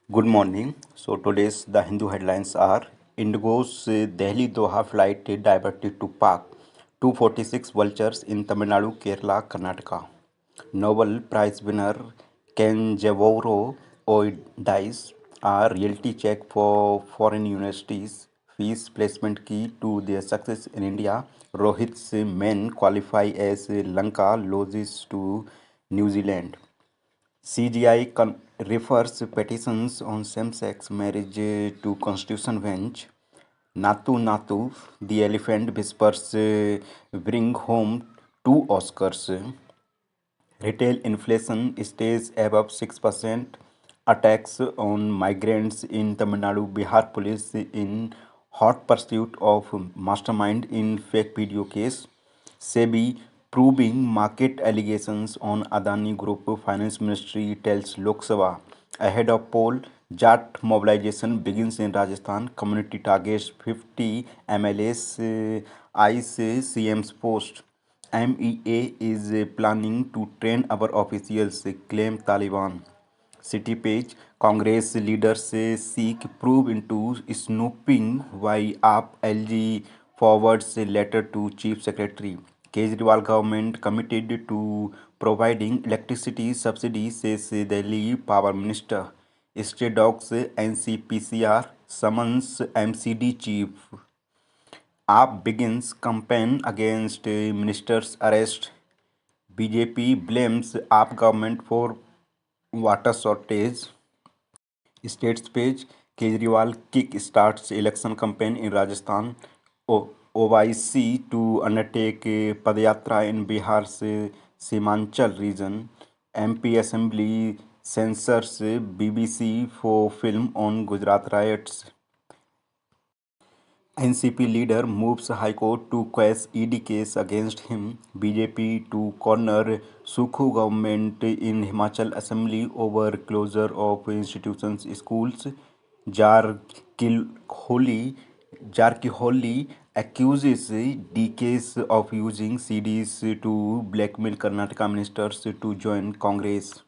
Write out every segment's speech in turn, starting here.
Good morning. So today's the Hindu headlines are Indigo's Delhi Doha flight diverted to Pak. 246 vultures in Tamil Nadu, Kerala, Karnataka. Nobel Prize winner Kenjavoro dies. A reality check for foreign universities. Fees placement key to their success in India. Rohit's men qualify as Lanka loses to New Zealand. refers petitions on same-sex marriage to Constitution bench. Natu Natu, the elephant whispers, bring home two Oscars. Retail inflation stays above 6%. Attacks on migrants in Tamil Nadu. Bihar police in hot pursuit of mastermind in fake video case. SEBI probing market allegations on Adani Group. Finance Ministry tells Lok Sabha. Ahead of poll, Jat mobilization begins in Rajasthan. Community targets 50 MLAs. ICE CM's post. MEA is planning to train our officials, claim Taliban. City page, Congress leaders seek probe into snooping why AAP LG forwards a letter to Chief Secretary. Kejriwal government committed to providing electricity subsidy, says Delhi Power Minister. Stray dogs NCPCR summons MCD chief. AAP begins campaign against minister's arrest. BJP blames AAP government for water shortage. States page, Kejriwal kick starts election campaign in Rajasthan. OIC to undertake a Padayatra in Bihar's Simanchal region. MP Assembly censors BBC for film on Gujarat riots. NCP leader moves High Court to quash ED case against him. BJP to corner Sukhu government in Himachal Assembly over closure of institutions schools. Jarkiholi Jarkiholi accuses DKs of using CDs to blackmail Karnataka ministers to join Congress.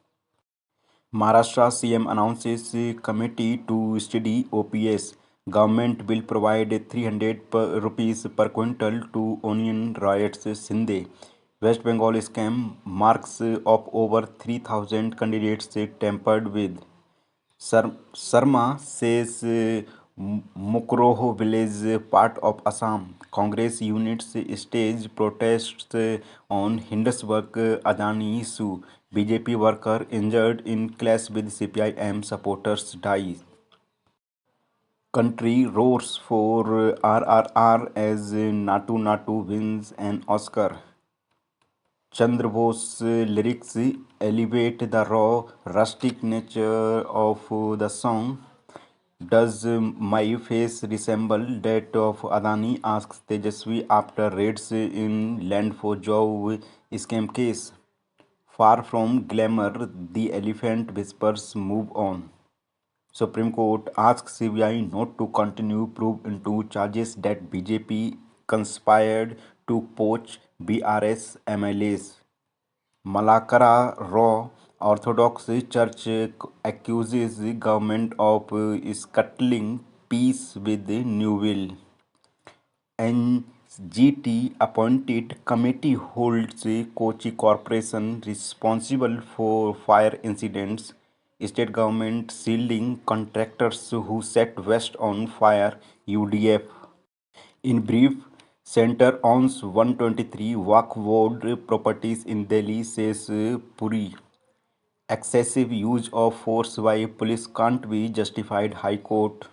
Maharashtra CM announces committee to study OPS. Government will provide 300 rupees per quintal to onion riots Sindhe. West Bengal scam marks of over 3,000 candidates tampered with. Sarma says Mukroho village part of Assam. Congress units stage protests on Hindusburg Adani issue. BJP worker injured in clash with CPIM supporters die. Country roars for RRR as Natu Natu wins an Oscar. Chandra Bose lyrics elevate the raw, rustic nature of the song. Does my face resemble that of Adani? Asks Tejaswi after raids in land for job scam case. Far from glamour, the elephant whispers move on. Supreme Court asks CBI not to continue probe into charges that BJP conspired to poach BRS MLAs. Malakara Raw Orthodox Church accuses the government of scuttling peace with the New Will. NGT appointed committee holds Kochi Corporation responsible for fire incidents. State government shielding contractors who set West on fire. UDF. In brief, Center owns 123 Waqf Board properties in Delhi, says Puri. Excessive use of force by police can't be justified, High Court.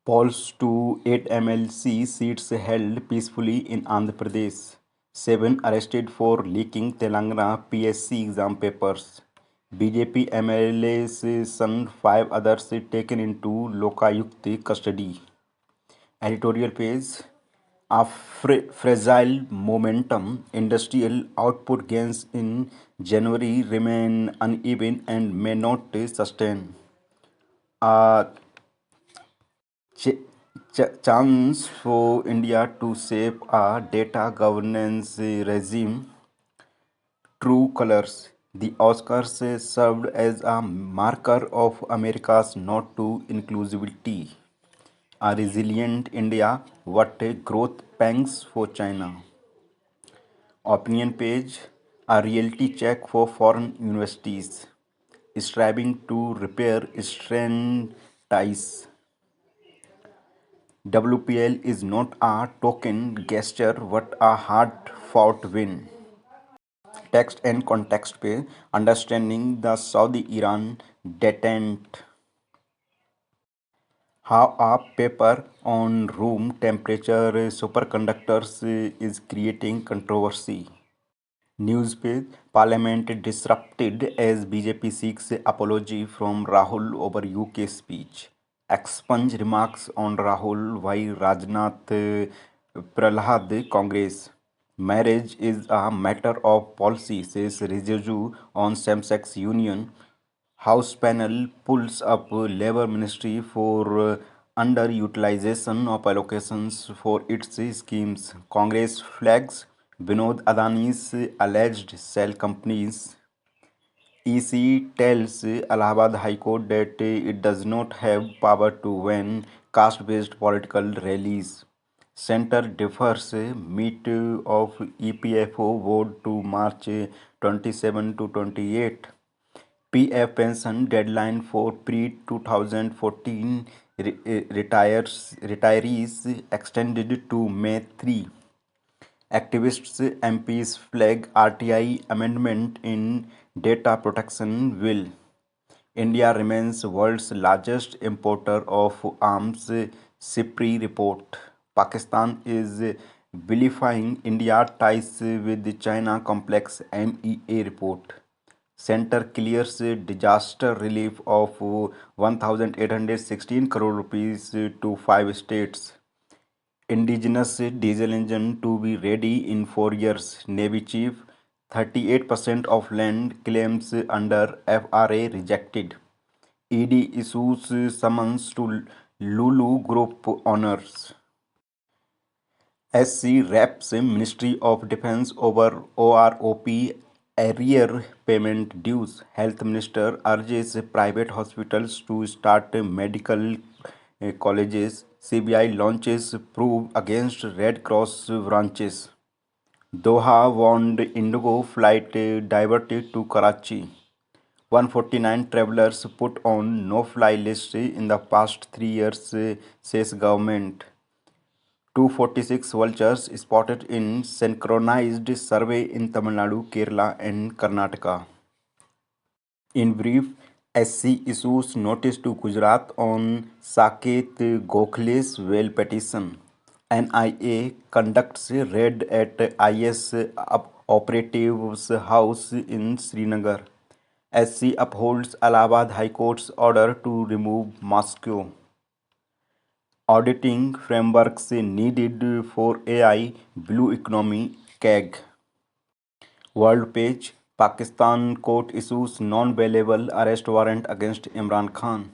Polls to 8 MLC seats held peacefully in Andhra Pradesh. 7 arrested for leaking Telangana PSC exam papers. BJP MLA's son, 5 others taken into Lokayukt custody. Editorial page. A fragile momentum. Industrial output gains in January remain uneven and may not sustain. A chance for India to shape a data governance regime. True colors. The Oscars served as a marker of America's nod to inclusivity. A resilient India, what a growth pangs for China. Opinion page, a reality check for foreign universities striving to repair strained ties. WPL is not a token gesture but a hard fought win. Text and context पे understanding the Saudi-Iran detente. How a paper on room temperature superconductors is creating controversy. News page, Parliament disrupted as BJP seeks apology from Rahul over UK speech. Expunge remarks on Rahul why Rajnath Prahlad Congress. Marriage is a matter of policy, says Rijiju on same-sex union. House panel pulls up Labour Ministry for underutilization of allocations for its schemes. Congress flags Vinod Adani's alleged shell companies. EC tells Allahabad High Court that it does not have power to ban caste-based political rallies. Centre defers meet of EPFO vote to March 27 to 28. PF pension deadline for pre-2014 retirees extended to May 3. Activists MPs flag RTI amendment in data protection bill. India remains world's largest importer of arms, SIPRI report. Pakistan is vilifying India ties with China complex MEA report. Center clears disaster relief of 1,816 crore rupees to 5 states. Indigenous diesel engine to be ready in 4 years. Navy chief, 38% of land claims under FRA rejected. ED issues summons to Lulu Group owners. SC wraps Ministry of Defence over OROP arrear payment dues. Health Minister urges private hospitals to start medical colleges. CBI launches probe against Red Cross branches. Doha warned Indigo flight diverted to Karachi. 149 travelers put on no-fly list in the past 3 years, says government. 246 vultures spotted in synchronized survey in Tamil Nadu, Kerala and Karnataka. In brief, SC issues notice to Gujarat on Saket Gokhale's bail petition. NIA conducts raid at IS operatives' house in Srinagar. SC upholds Allahabad High Court's order to remove Moscow. Auditing frameworks needed for AI blue economy CAG. World page, Pakistan court issues non-bailable arrest warrant against Imran Khan.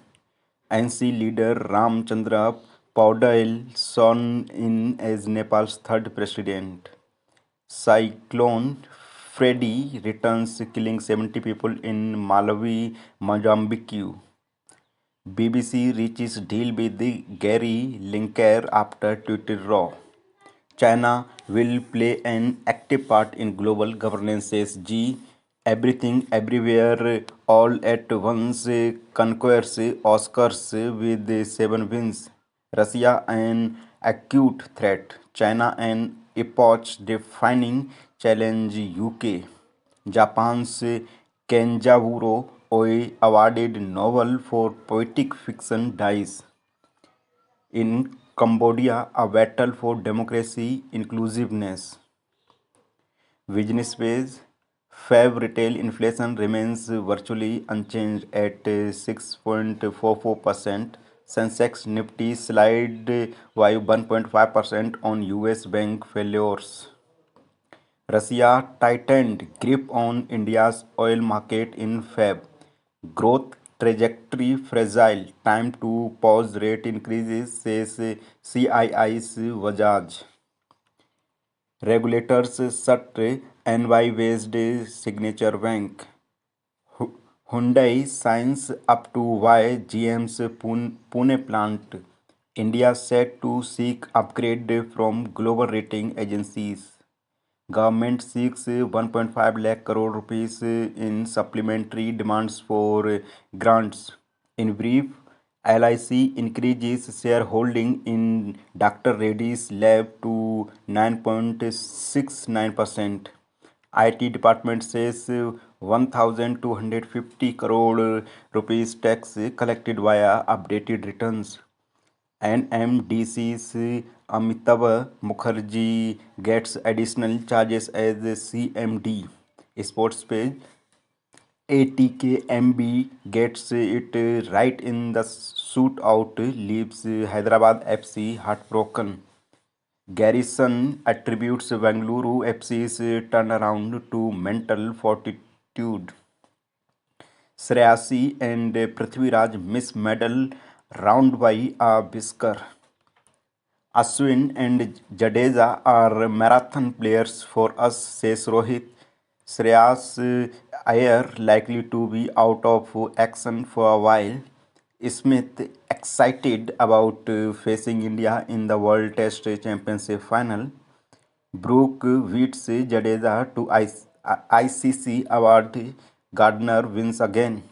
NC leader Ramchandra Paudel sworn in as Nepal's third president. Cyclone Freddy returns, killing 70 people in Malawi, Mozambique. BBC reaches deal with Gary Lineker after Twitter row. China will play an active part in global governance, says G. Everything, everywhere, all at once conquers Oscars with 7 wins. Russia an acute threat. China an epoch-defining challenge. UK. Japan's Kenjaburo Oe awarded Nobel for poetic fiction dies. In Cambodia, a battle for democracy inclusiveness. Business space, Feb retail inflation remains virtually unchanged at 6.44%. Sensex Nifty slide by 1.5% on US bank failures. Russia tightened grip on India's oil market in Feb. Growth trajectory fragile. Time to pause rate increases, says CII's Wajaj. Regulators shut NY-based Signature Bank. Hyundai signs up to buy GM's Pune plant. India set to seek upgrade from global rating agencies. Government seeks 1.5 lakh crore rupees in supplementary demands for grants. In brief, LIC increases shareholding in Dr. Reddy's lab to 9.69%. IT department says 1,250 crore rupees tax collected via updated returns. NMDC's Amitabh Mukherjee gets additional charges as CMD. Sports page. ATKMB gets it right in the shootout, leaves Hyderabad FC heartbroken. Garrison attributes Bengaluru FC's turnaround to mental fortitude. Shreyasi and Prithviraj miss medal round by a whisker. Ashwin and Jadeja are marathon players for us, says Rohit. Shreyas Iyer likely to be out of action for a while. Smith excited about facing India in the World Test Championship final. Brooke beats Jadeja to ICC award. Gardner wins again.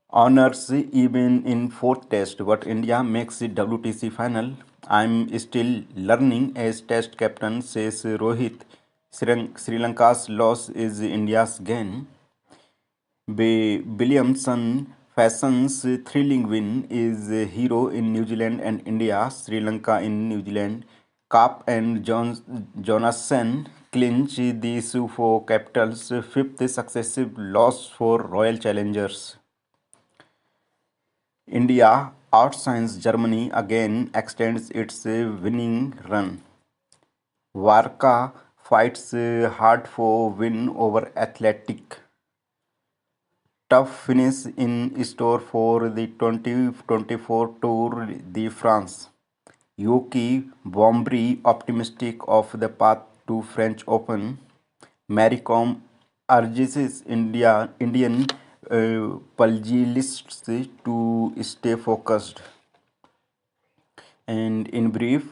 Honors even in fourth test, but India makes it WTC final. I'm still learning as test captain, says Rohit. Sri Lanka's loss is India's gain. Williamson fashions thrilling win is a hero in New Zealand and India, Sri Lanka in New Zealand. Kaap and Jonasson clinch the Sufo Capitals' fifth successive loss for Royal Challengers. India outshines Germany again, extends its winning run. Varka fights hard for win over Athletic. Tough finish in store for the 2024 Tour de France. Yuki Bombry optimistic of the path to French Open. Mary Kom urges Indian pugilists to stay focused. And in brief,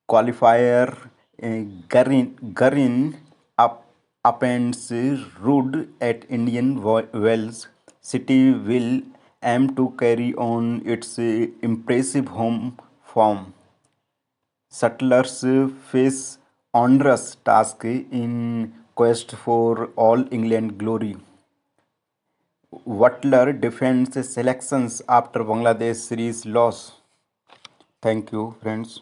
qualifier Garin appends Rudd at Indian Wells. City will aim to carry on its impressive home form. Settlers face onerous task in quest for All England glory. Butler defends selections after Bangladesh series loss. Thank you, friends.